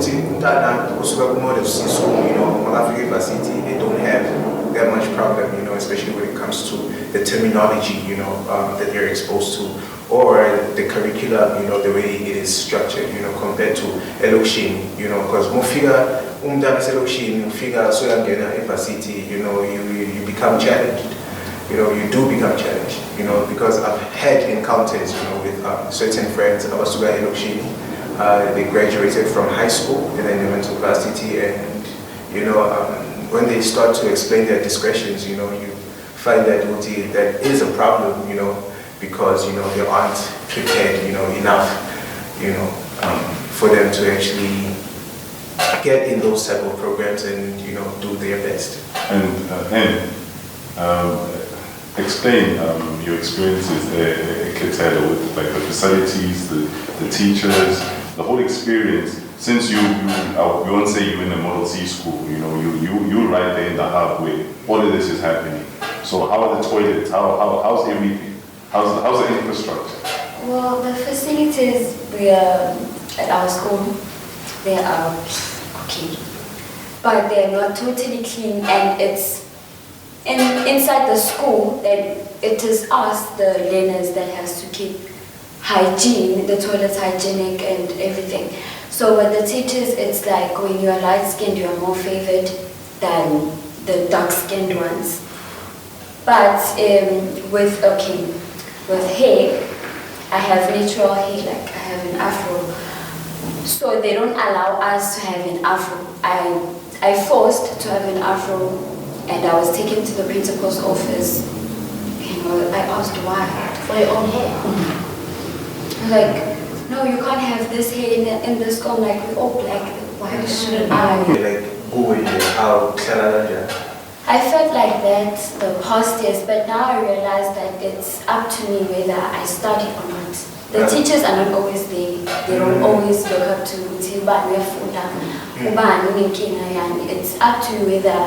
University, they don't have that much problem, you know, especially when it comes to the terminology, you know, that they're exposed to, or the curriculum, you know, the way it is structured, you know, compared to Elokshini, you know, because Mufiga, Elokshini, Mufiga, Soyangena, University, you know, you become challenged. You know, you do become challenged, you know, because I've had encounters, you know, with certain friends, Abasuga Elokshini. They graduated from high school and then they went to varsity, and, you know, when they start to explain their discretions, you know, you find that that is a problem, you know, because, you know, they aren't prepared, you know, enough, you know, for them to actually get in those type of programs and, you know, do their best. And explain your experiences at Ketela with like the facilities, the teachers, the whole experience. Since we won't say you're in a Model C school, you know, you're right there in the hub where all of this is happening. So how are the toilets? How's everything? How's the infrastructure? Well, the facilities we are at our school, they are okay, but they're not totally clean, and it's inside the school that it is us, the learners, that has to keep hygiene, the toilets hygienic and everything. So with the teachers, it's like when you are light-skinned, you are more favored than the dark-skinned ones. But with hair, I have natural hair, like I have an afro. So they don't allow us to have an afro. I forced to have an afro, and I was taken to the principal's office. You know, I asked why. For your own hair? Like, no, you can't have this hair in the school. Like, we're all black. Why shouldn't I? Like, who were you? How? I felt like that the past years, but now I realize that it's up to me whether I study or not. The teachers are not always there. They don't always look up to me. It's up to you whether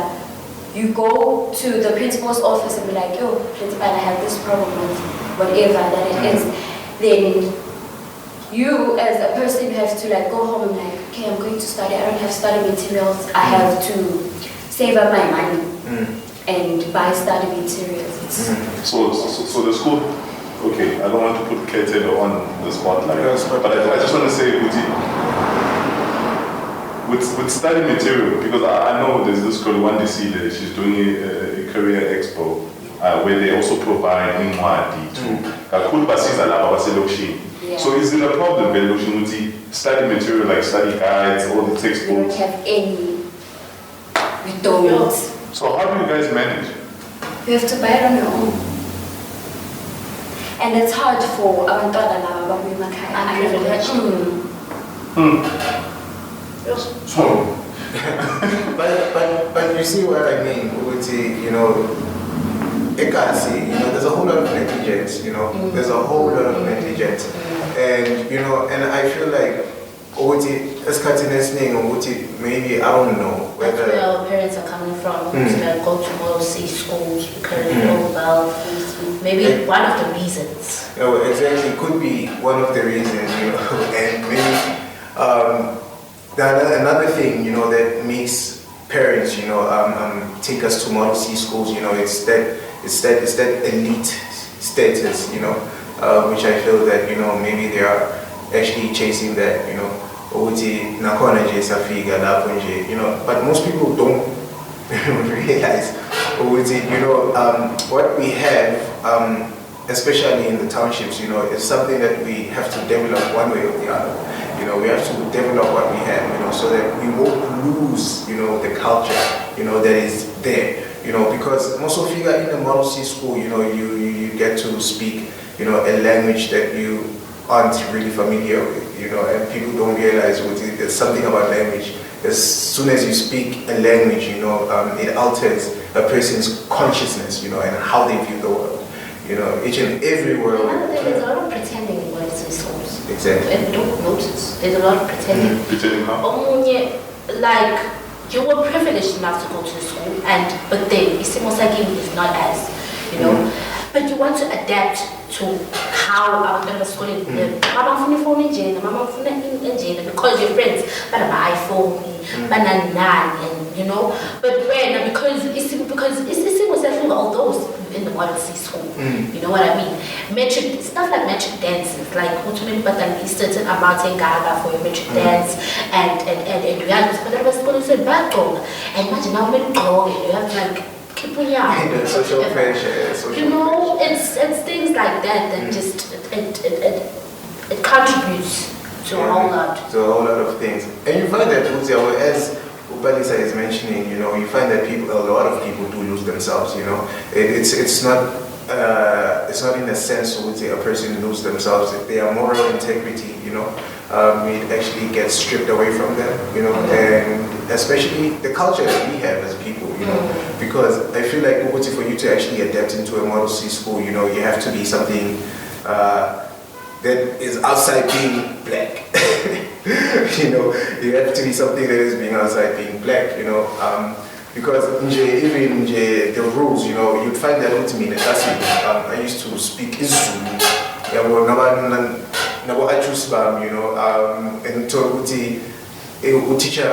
you go to the principal's office and be like, yo, principal, I have this problem with whatever that it is. Then you, as a person, you have to like go home and like, okay, I'm going to study. I don't have study materials. I have to save up my money and buy study materials. So the school, okay, I don't want to put Ketela on the spotlight, but I just want to say, with study material, because I know there's this girl, Wandisi, that she's doing a career expo where they also provide Ingwadi to So is it a problem when study material like study guides, all the textbooks? We don't have any. We don't. So how do you guys manage? You have to buy it on your own. And it's hard for So but you see what I mean, Uguti, you know, Ekasi, you know, there's a whole lot of negligence, you know, there's a whole lot of negligence. And, you know, and I feel like, Uguti, maybe, I don't know That's whether... where our parents are coming from, to go to Model C schools, because well, maybe one of the reasons. No, exactly, could be one of the reasons, you know, and maybe another thing, you know, that makes parents, you know, take us to Model C schools, you know, it's that elite status, you know, which I feel that, you know, maybe they are actually chasing that, you know, you know, but most people don't realize, you know, what we have, especially in the townships, you know, is something that we have to develop one way or the other. You know, we have to develop what we have, you know, so that we won't lose, you know, the culture, you know, that is there, you know, because most of you are in the Model C school, you know, you get to speak, you know, a language that you aren't really familiar with, you know, and people don't realize there's something about language. As soon as you speak a language, you know, it alters a person's consciousness, you know, and how they view the world. You know, each and every world. Another thing, there's a lot of pretending in words and schools. Exactly. And don't notice, there's a lot of pretending. Pretending how? Like, you were privileged enough to go to school, but then Isimosagi is not as, you know, but you want to adapt to how our school is. Mama phone because your friends, but an iPhone, but and you know, but when because it's was all those in the Model C school, you know what I mean? Metric stuff like metric dances, like ultimately, but then a certain amount in Gaga for your metric dance, and we had but that was going to say back on, and imagine how many go you have to like. Social pressure, you know, it's things like that just it contributes to a whole lot. To a whole lot of things, and you find that as Palesa is mentioning, you know, you find that a lot of people do lose themselves. You know, it's not in a sense would say a person lose themselves. If their moral integrity, you know, it actually gets stripped away from them, you know, and especially the culture that we have as people, you know, because I feel like for you to actually adapt into a Model C school, you know, you have to be something that is outside being black. You know, you have to be something that is being outside being black, you know, because even the rules, you know, you'd find that ultimately in I used to speak Zulu, you know, and teacher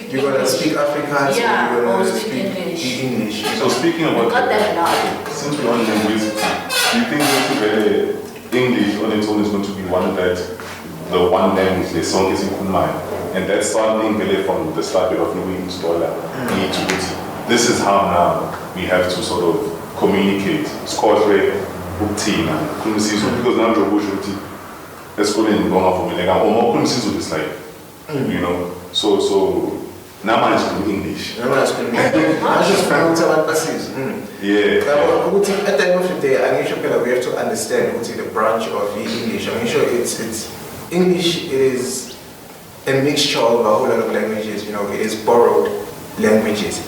you're gonna speak Afrikaans, you're gonna speak English. So speaking about since we're on linguistics, do you think English on its own is going to be the one language the song is in mind, and that's something really from the start of knowing scholar need to do. This is how now we have to sort of communicate. Because now let's go in Longa is like, you know, so now man is speaking English. I just found out yeah. At the end of the day, we have to understand the branch of English. I'm sure it's English. It is a mixture of a whole lot of languages. You know, it is borrowed languages.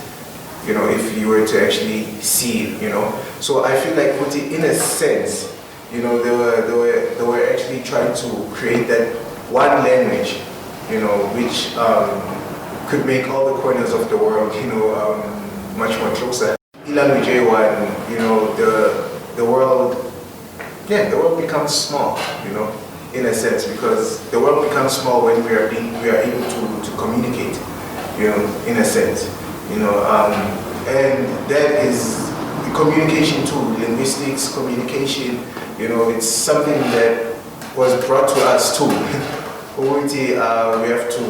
You know, if you were to actually see it, you know. So I feel like in a sense, you know, they were actually trying to create that one language, you know, which could make all the corners of the world, you know, much more closer. Language A1, you know, the world becomes small, you know, in a sense, because the world becomes small when we are able to communicate, you know, in a sense, you know, and that is communication too, linguistics, communication, you know, it's something that was brought to us too. We have to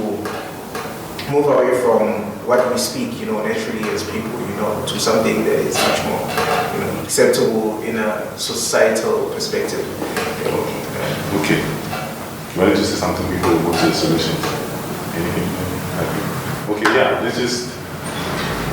move away from what we speak, you know, naturally as people, you know, to something that is much more, you know, acceptable in a societal perspective. You know. Okay. You wanted to say something before we move to the solutions? Anything? Okay, yeah, let's just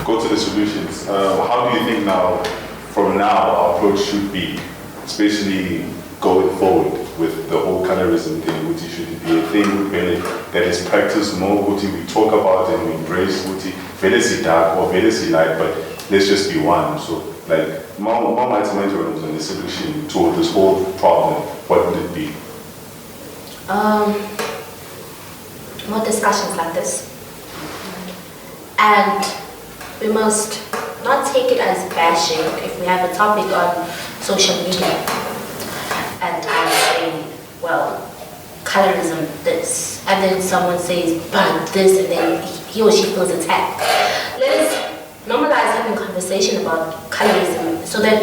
go to the solutions. How do you think now, from now, our approach should be, especially going forward with the whole colorism thing, which should be a thing really that is practiced more, which we talk about and we embrace, which very dark or very light, but let's just be one. So like more might mentor was on the solution to this whole problem. What would it be? More discussions like this, and we must not take it as bashing if we have a topic on social media and I say, well, colorism this, and then someone says, but this, and then he or she feels attacked. Let's normalize having a conversation about colorism so that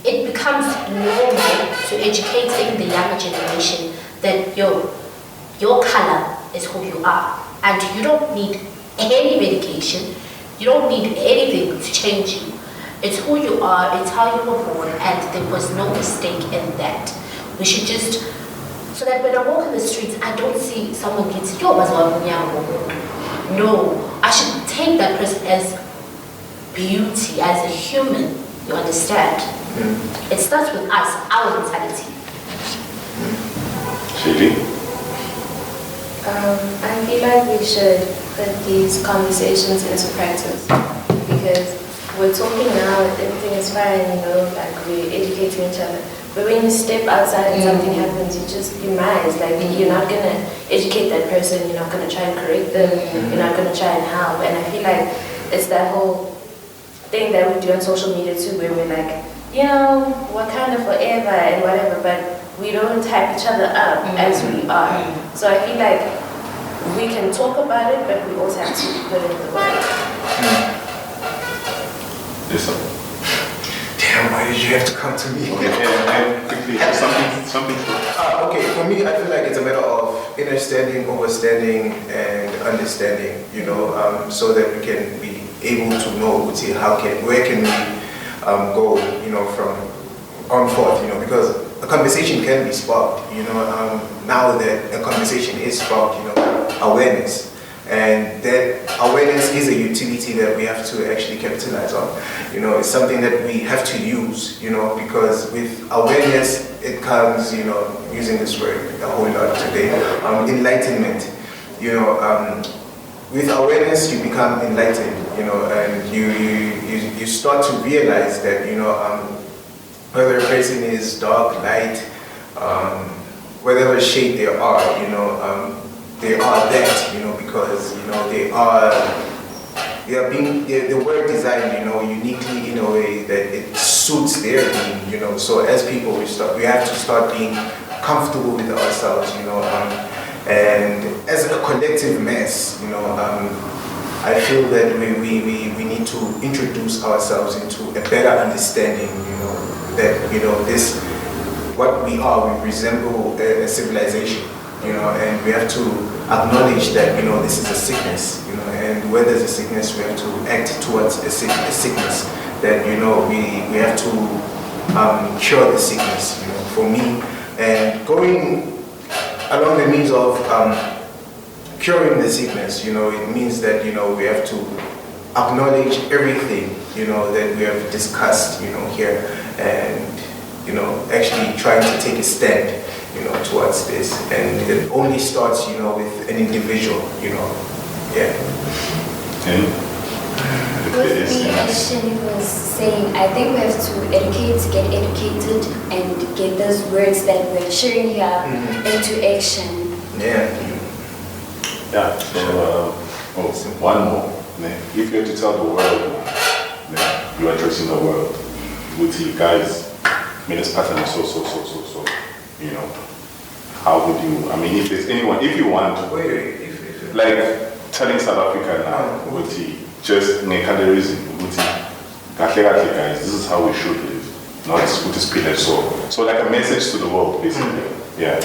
it becomes normal to educate even the younger generation that your color is who you are, and you don't need any medication, you don't need anything to change you. It's who you are, it's how you were born, and there was no mistake in that. We should just, so that when I walk in the streets, I don't see someone gets, yo, no, I should take that person as beauty, as a human, you understand? It starts with us, our mentality. Shelly? I feel like we should put these conversations into practice because we're talking now, everything is fine, you know, like we're educating each other. But when you step outside and something happens, you rise. Like you're not gonna educate that person, you're not gonna try and correct them, you're not gonna try and help. And I feel like it's that whole thing that we do on social media too, where we're like, you know, we're kind of forever and whatever, but we don't type each other up as we are. So I feel like we can talk about it, but we also have to put in the work. Yes, sir. Damn, why did you have to come to me? Okay, and quickly, something. Okay, for me, I feel like it's a matter of understanding, overstanding, and understanding, you know, so that we can be able to know, where can we go, you know, from on forth, you know, because a conversation can be sparked, you know, now that a conversation is sparked, you know, awareness. And that awareness is a utility that we have to actually capitalize on. You know, it's something that we have to use, you know, because with awareness, it comes, you know, using this word a whole lot today, enlightenment. You know, with awareness, you become enlightened, you know, and you start to realize that, you know, whether a person is dark, light, whatever shade they are, you know, they are that, you know, because, you know, they were designed, you know, uniquely in a way that it suits their being, you know. So as people, we have to start being comfortable with ourselves, you know, and as a collective mass, you know, I feel that we need to introduce ourselves into a better understanding, you know, that, you know, what we are, we resemble a civilization. You know, and we have to acknowledge that, you know, this is a sickness, you know, and where there's a sickness, we have to act towards a sickness, that, you know, we have to cure the sickness, you know, for me. And going along the means of curing the sickness, you know, it means that, you know, we have to acknowledge everything, you know, that we have discussed, you know, here, and, you know, actually trying to take a stand, you know, towards this. And it only starts, you know, with an individual, you know, yeah. With me, as Shelly was saying, I think we have to educate, get educated, and get those words that we're sharing here into action. Yeah. Yeah, so one more. If you had to tell the world, you are addressing the world, with you guys, Minister Pattern so, you know, how would you, I mean, if there's anyone, if you want, like telling South Africa now, just colorism, guys, this is how we should live, not with this pillar. So like a message to the world, basically. Yeah.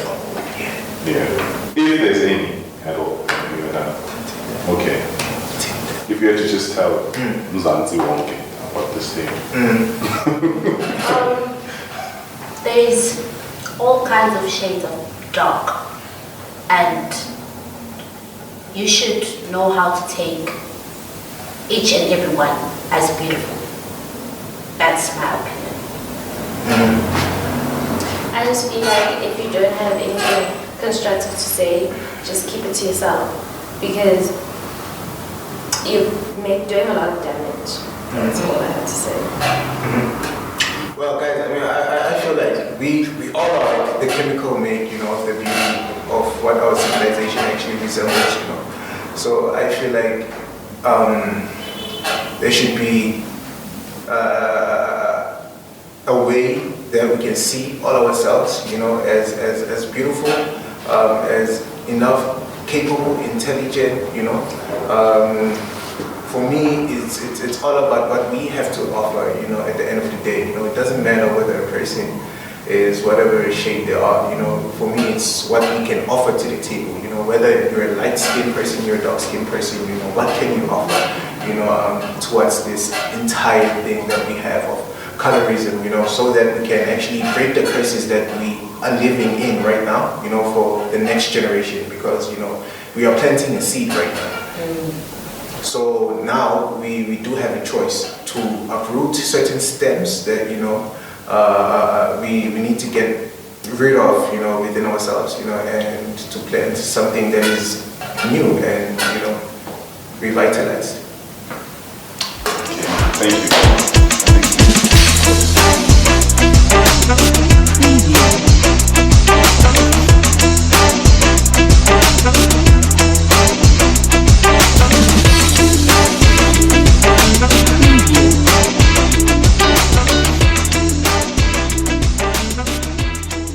If there's any at all. Okay. If you had to just tell Mzansi Wonke about this thing. There's all kinds of shades of dark, and you should know how to take each and every one as beautiful. That's my opinion. I just feel like if you don't have anything constructive to say, just keep it to yourself, because you're doing a lot of damage. That's all I have to say. Well, guys, I mean, I feel like we all are like the chemical make, you know, of the beauty of what our civilization actually resembles, you know. So I feel like there should be a way that we can see all ourselves, you know, as beautiful, as enough capable, intelligent, you know. For me, it's all about what we have to offer, you know, at the end of the day. You know, it doesn't matter whether a person is whatever shape they are, you know. For me, it's what we can offer to the table, you know, whether you're a light-skinned person, you're a dark-skinned person, you know, what can you offer, you know, towards this entire thing that we have of colorism, you know, so that we can actually break the curses that we are living in right now, you know, for the next generation, because, you know, we are planting a seed right now. So now we do have a choice to uproot certain stems that, you know, we need to get rid of, you know, within ourselves, you know, and to plant something that is new and, you know, revitalized. Thank you. Media.